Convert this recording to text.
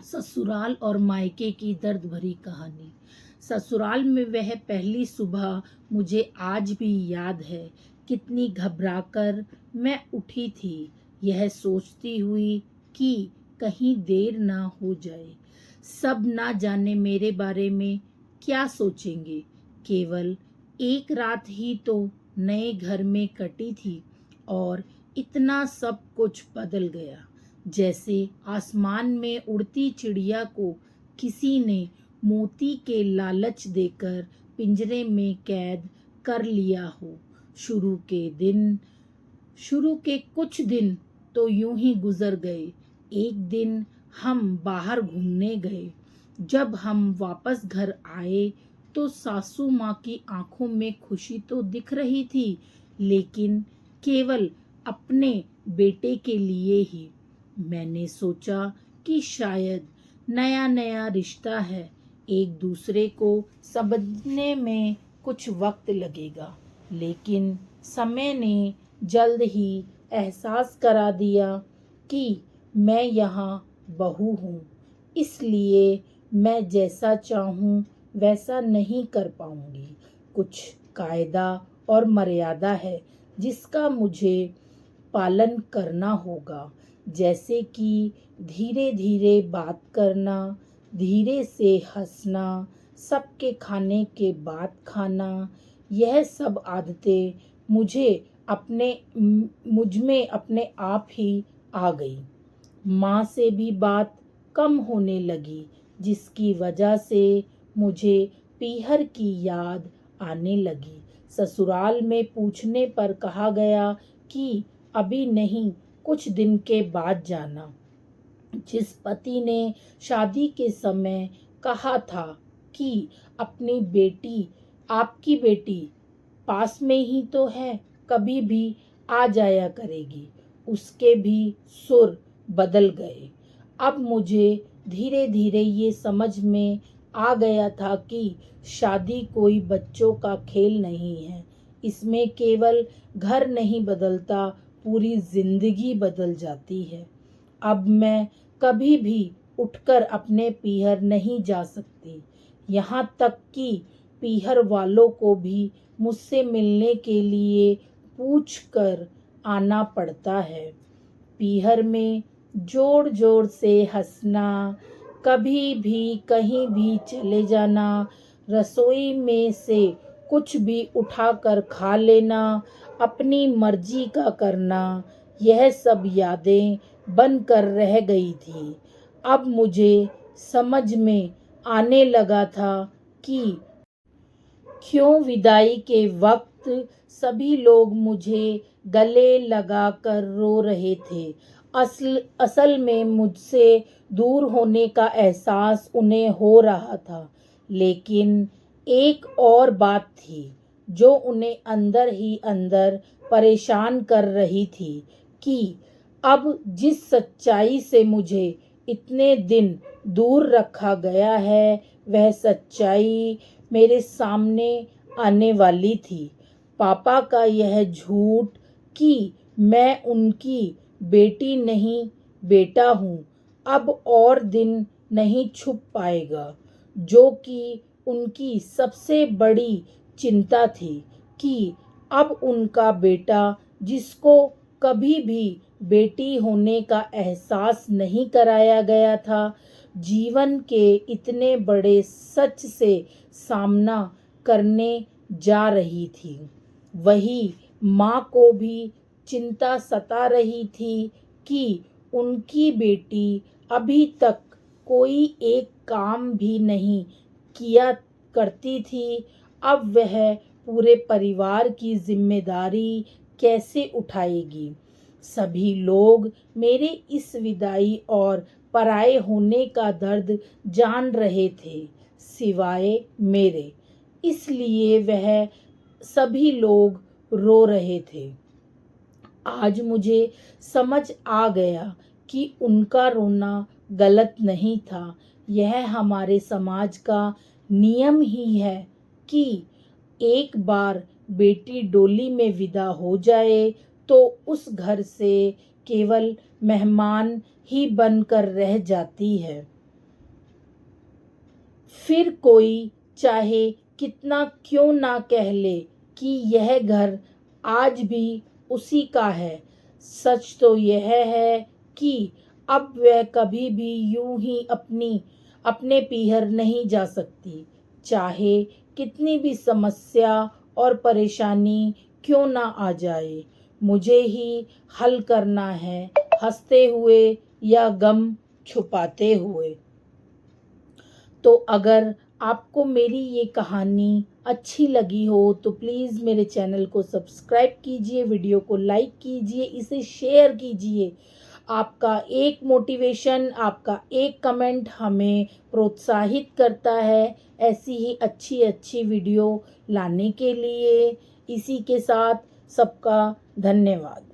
ससुराल और मायके की दर्द भरी कहानी। ससुराल में वह पहली सुबह मुझे आज भी याद है। कितनी घबराकर मैं उठी थी, यह सोचती हुई कि कहीं देर ना हो जाए। सब ना जाने मेरे बारे में क्या सोचेंगे। केवल एक रात ही तो नए घर में कटी थी और इतना सब कुछ बदल गया। जैसे आसमान में उड़ती चिड़िया को किसी ने मोती के लालच देकर पिंजरे में कैद कर लिया हो। शुरू के कुछ दिन तो यूं ही गुजर गए। एक दिन हम बाहर घूमने गए। जब हम वापस घर आए तो सासू माँ की आंखों में खुशी तो दिख रही थी, लेकिन केवल अपने बेटे के लिए ही। मैंने सोचा कि शायद नया नया रिश्ता है, एक दूसरे को समझने में कुछ वक्त लगेगा। लेकिन समय ने जल्द ही एहसास करा दिया कि मैं यहाँ बहू हूँ, इसलिए मैं जैसा चाहूँ वैसा नहीं कर पाऊँगी। कुछ कायदा और मर्यादा है जिसका मुझे पालन करना होगा, जैसे कि धीरे धीरे बात करना, धीरे से हंसना, सबके खाने के बाद खाना। यह सब आदतें मुझ में अपने आप ही आ गई। माँ से भी बात कम होने लगी, जिसकी वजह से मुझे पीहर की याद आने लगी। ससुराल में पूछने पर कहा गया कि अभी नहीं, कुछ दिन के बाद जाना। जिस पति ने शादी के समय कहा था कि आपकी बेटी पास में ही तो है, कभी भी आ जाया करेगी, उसके भी सुर बदल गए। अब मुझे धीरे धीरे ये समझ में आ गया था कि शादी कोई बच्चों का खेल नहीं है। इसमें केवल घर नहीं बदलता, पूरी जिंदगी बदल जाती है। अब मैं कभी भी उठकर अपने पीहर नहीं जा सकती। यहाँ तक कि पीहर वालों को भी मुझसे मिलने के लिए पूछ कर आना पड़ता है। पीहर में जोर जोर से हंसना, कभी भी कहीं भी चले जाना, रसोई में से कुछ भी उठाकर खा लेना, अपनी मर्जी का करना, यह सब यादें बनकर रह गई थी। अब मुझे समझ में आने लगा था कि क्यों विदाई के वक्त सभी लोग मुझे गले लगाकर रो रहे थे। असल में मुझसे दूर होने का एहसास उन्हें हो रहा था, लेकिन एक और बात थी जो उन्हें अंदर ही अंदर परेशान कर रही थी कि अब जिस सच्चाई से मुझे इतने दिन दूर रखा गया है, वह सच्चाई मेरे सामने आने वाली थी। पापा का यह झूठ कि मैं उनकी बेटी नहीं बेटा हूँ, अब और दिन नहीं छुप पाएगा, जो कि उनकी सबसे बड़ी चिंता थी कि अब उनका बेटा, जिसको कभी भी बेटी होने का एहसास नहीं कराया गया था, जीवन के इतने बड़े सच से सामना करने जा रही थी। वही माँ को भी चिंता सता रही थी कि उनकी बेटी अभी तक कोई एक काम भी नहीं किया करती थी, अब वह पूरे परिवार की जिम्मेदारी कैसे उठाएगी। सभी लोग मेरे इस विदाई और पराये होने का दर्द जान रहे थे, सिवाय मेरे। इसलिए वह सभी लोग रो रहे थे। आज मुझे समझ आ गया कि उनका रोना गलत नहीं था। यह हमारे समाज का नियम ही है कि एक बार बेटी डोली में विदा हो जाए तो उस घर से केवल मेहमान ही बनकर रह जाती है। फिर कोई चाहे कितना क्यों ना कह ले कि यह घर आज भी उसी का है, सच तो यह है कि अब वह कभी भी यूं ही अपने पीहर नहीं जा सकती, चाहे कितनी भी समस्या और परेशानी क्यों ना आ जाए। मुझे ही हल करना है, हंसते हुए या गम छुपाते हुए। तो अगर आपको मेरी ये कहानी अच्छी लगी हो तो प्लीज़ मेरे चैनल को सब्सक्राइब कीजिए, वीडियो को लाइक कीजिए, इसे शेयर कीजिए। आपका एक मोटिवेशन, आपका एक कमेंट हमें प्रोत्साहित करता है ऐसी ही अच्छी अच्छी वीडियो लाने के लिए। इसी के साथ सबका धन्यवाद।